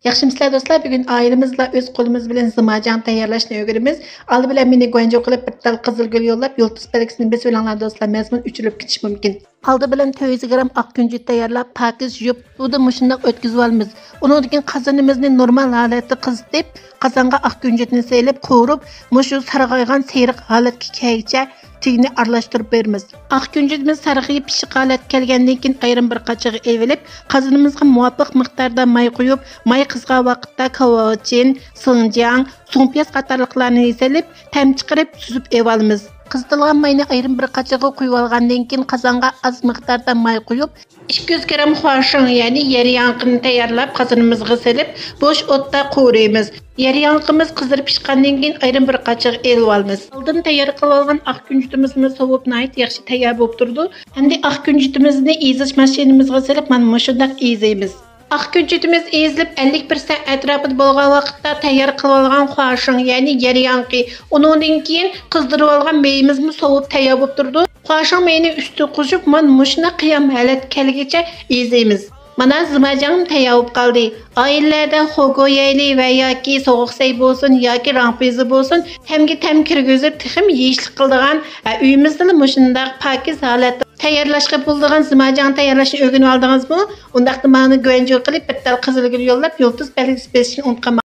Yaxşımısızlar dostlar, bugün ailemizle öz kolumuz bilen zımacan tayyorlashni öğrenimiz. Aldı bilen meni go'nja qilib bir tal qizil gul yo'llab, yultuz belgisini besib olinglar dostlar, mazmun o'chirib ketish mumkin. Aldı bilen 400 gram aq kunjut tayyorlab, pakiz yuvib, bu da mushundaq o'tkazib olamiz. Undan keyin qozonimizni normal holatda qizitib, qozonga aq kunjutni selib, qovurib, mushu sarg'aygan seriq holatga kelguncha tiyini aralashtirib beramiz. Aq kunjutimiz sarg'ayib pishiq holatga kelgandan keyin ayrim bir qachiga evilib, qozonimizga muvofiq miqdorda may quyib, may qizgan vaqtda kavochin, sinjang, so'ngpiyaz qatorliqlarni selib, tam chiqarib suzib evolamiz. Qizdirilgan mayni ayrim bir qachiga quyib olgandan keyin qozonga oz miqdorda may quyib, 200 gram xo'shin, ya'ni yer yanqini tayyorlab qozonimizga selib, bo'sh o'tda qovuramiz. Yer yanqimiz qizarib pishgandan keyin ayrim bir qachiga elib olamiz. Oldin tayyor qilib olgan aq kunjutimizni sovib nayt yaxshi tayyor bo'lib turdi. Endi aq kunjutimizni ezish mashinamizga selib, mana shundaq ezaymiz. Aq kunjutimiz ezilib 50% atrofida bo'lgan vaqtda tayyor qilib olgan xo'shin, ya'ni yer yanqi, undan keyin qizdirib olgan mayimizni sovib tayyor bo'lib turdi. Xo'shin mayini ustiga qo'shib, mana shuna qiyam holat kelguncha ezaymiz. Mana zımacan tayyor bo'lib qoldi. Ailelarda xogo yeyli va yoki so'g'say bo'lsin yoki rangpizi bo'lsin, hamga tam kirgizib, tixim yeyishlik qiladigan uyimizda mushundaq pakiz holatda tayyorlashga bo'ladigan zımacan tayyorlashni o'rganib oldingizmi? Undaqda meni go'nja qilib bir tal qizil gul yo'llab, yultuz belgisi besishni unutmang.